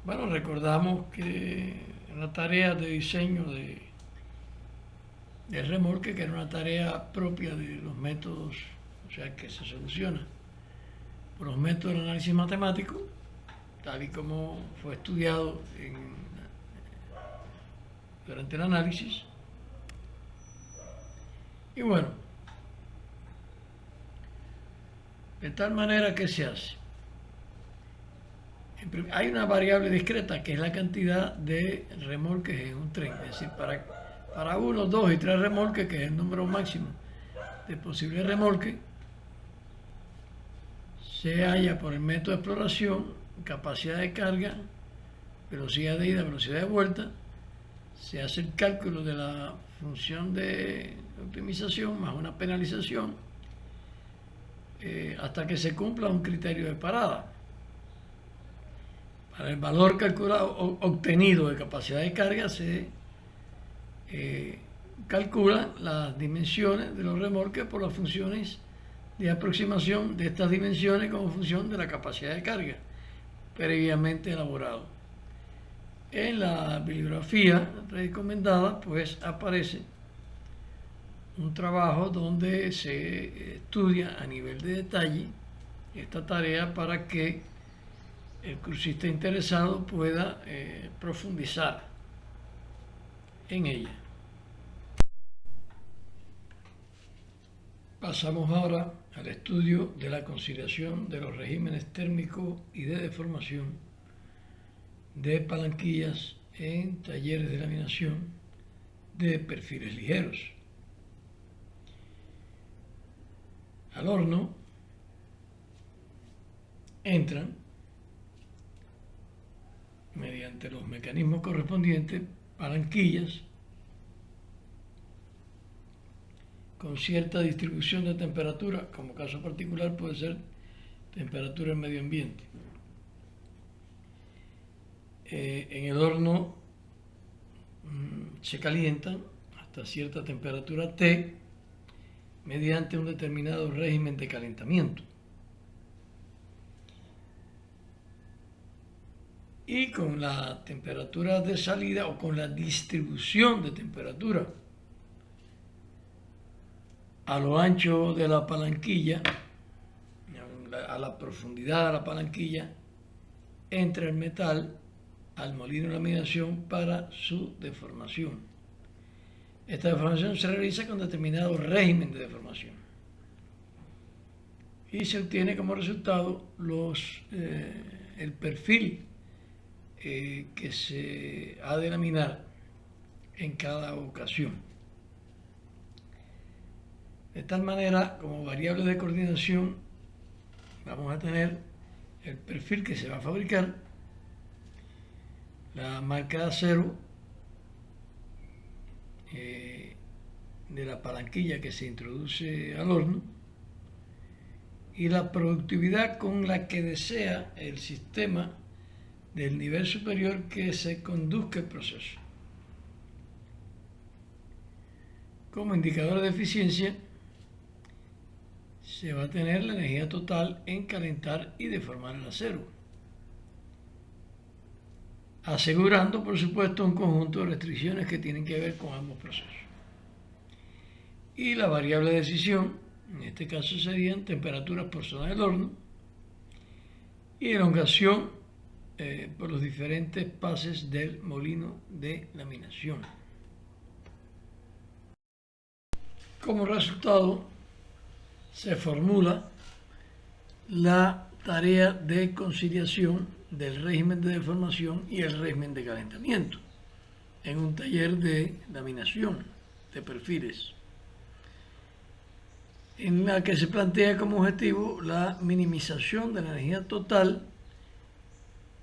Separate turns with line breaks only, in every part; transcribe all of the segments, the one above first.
Bueno, recordamos que la tarea de diseño del remolque, que era una tarea propia de los métodos, o sea, que se soluciona por los métodos del análisis matemático, tal y como fue estudiado durante el análisis. Y bueno, de tal manera que se hace. Hay una variable discreta que es la cantidad de remolques en un tren, es decir, para 1, 2 y 3 remolques, que es el número máximo de posibles remolques, se halla por el método de exploración capacidad de carga, velocidad de ida, velocidad de vuelta, se hace el cálculo de la función de optimización más una penalización hasta que se cumpla un criterio de parada. Para el valor calculado obtenido de capacidad de carga se calculan las dimensiones de los remolques por las funciones de aproximación de estas dimensiones como función de la capacidad de carga previamente elaborado. En la bibliografía recomendada pues aparece un trabajo donde se estudia a nivel de detalle esta tarea para que el cursista interesado pueda profundizar en ella. Pasamos ahora al estudio de la conciliación de los regímenes térmico y de deformación de palanquillas en talleres de laminación de perfiles ligeros. Al horno entran, mediante los mecanismos correspondientes, palanquillas con cierta distribución de temperatura, como caso particular puede ser temperatura en medio ambiente. En el horno se calientan hasta cierta temperatura T mediante un determinado régimen de calentamiento. Y con la temperatura de salida o con la distribución de temperatura a lo ancho de la palanquilla, a la profundidad de la palanquilla, entra el metal al molino de laminación para su deformación. Esta deformación se realiza con determinado régimen de deformación y se obtiene como resultado el perfil que se ha de laminar en cada ocasión. De tal manera, como variable de coordinación, vamos a tener el perfil que se va a fabricar, la marca de acero de la palanquilla que se introduce al horno y la productividad con la que desea el sistema del nivel superior que se conduzca el proceso. Como indicador de eficiencia se va a tener la energía total en calentar y deformar el acero, asegurando por supuesto un conjunto de restricciones que tienen que ver con ambos procesos. Y la variable de decisión, en este caso serían temperaturas por zona del horno y elongación por los diferentes pases del molino de laminación. Como resultado, se formula la tarea de conciliación del régimen de deformación y el régimen de calentamiento en un taller de laminación de perfiles, en la que se plantea como objetivo la minimización de la energía total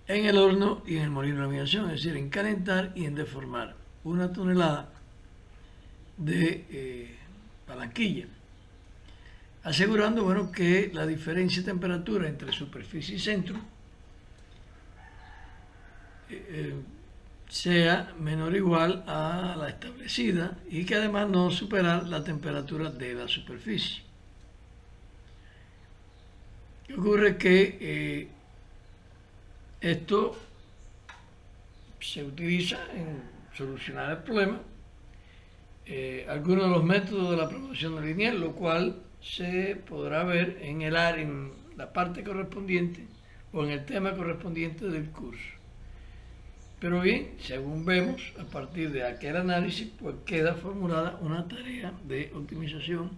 en el horno y en el molino de laminación, es decir, en calentar y en deformar 1 tonelada de palanquilla, asegurando que la diferencia de temperatura entre superficie y centro sea menor o igual a la establecida y que además no superar la temperatura de la superficie. Ocurre que esto se utiliza en solucionar el problema algunos de los métodos de la programación no lineal, lo cual se podrá ver en el área, en la parte correspondiente o en el tema correspondiente del curso. Pero bien, según vemos, a partir de aquel análisis, pues queda formulada una tarea de optimización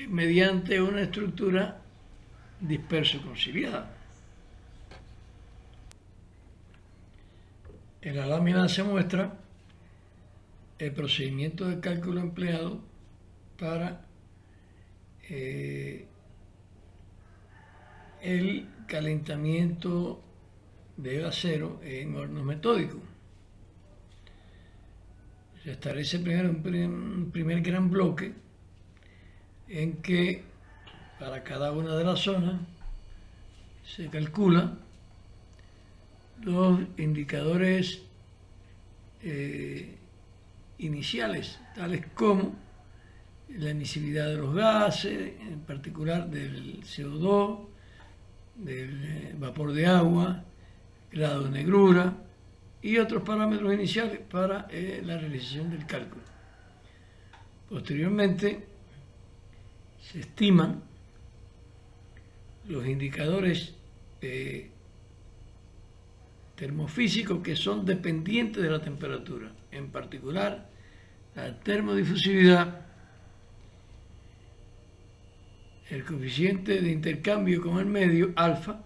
mediante una estructura disperso-conciliada. En la lámina se muestra el procedimiento de cálculo empleado para el calentamiento de acero en hornos metódicos. Se establece primero un primer gran bloque en que para cada una de las zonas se calcula los indicadores iniciales, tales como la emisividad de los gases, en particular del CO2, del vapor de agua, grado de negrura y otros parámetros iniciales para la realización del cálculo. Posteriormente se estiman los indicadores termofísicos que son dependientes de la temperatura, en particular la termodifusividad, el coeficiente de intercambio con el medio, alfa,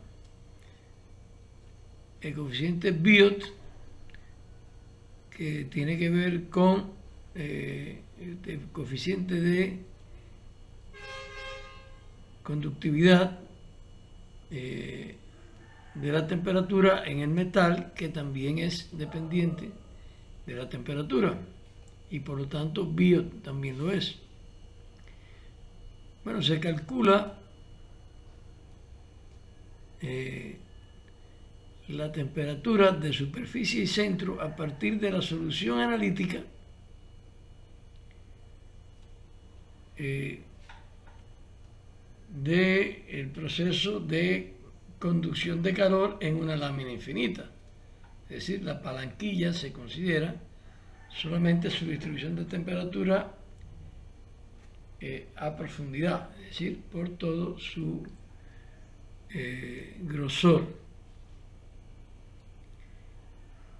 el coeficiente Biot, que tiene que ver con el coeficiente de conductividad de la temperatura en el metal, que también es dependiente de la temperatura y por lo tanto Biot también lo es. Bueno, se calcula la temperatura de superficie y centro a partir de la solución analítica del proceso de conducción de calor en una lámina infinita. Es decir, la palanquilla se considera solamente su distribución de temperatura a profundidad, es decir, por todo su grosor.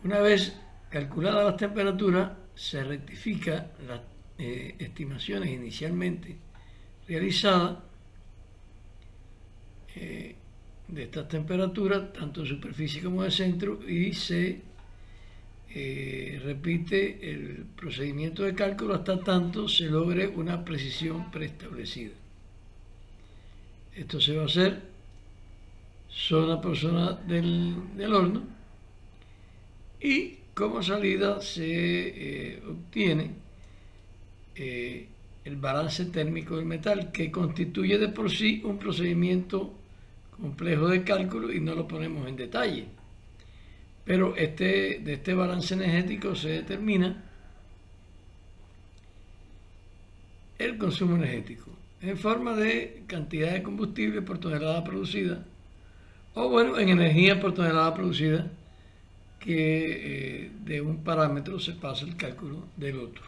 Una vez calculadas las temperaturas, se rectifica las estimaciones inicialmente realizadas de estas temperaturas, tanto de superficie como de centro, y se repite el procedimiento de cálculo hasta tanto se logre una precisión preestablecida. Esto se va a hacer zona por zona del horno y como salida se obtiene el balance térmico del metal, que constituye de por sí un procedimiento complejo de cálculo y no lo ponemos en detalle. Pero de este balance energético se determina el consumo energético en forma de cantidad de combustible por tonelada producida, o bueno, en energía por tonelada producida, que de un parámetro se pasa el cálculo del otro.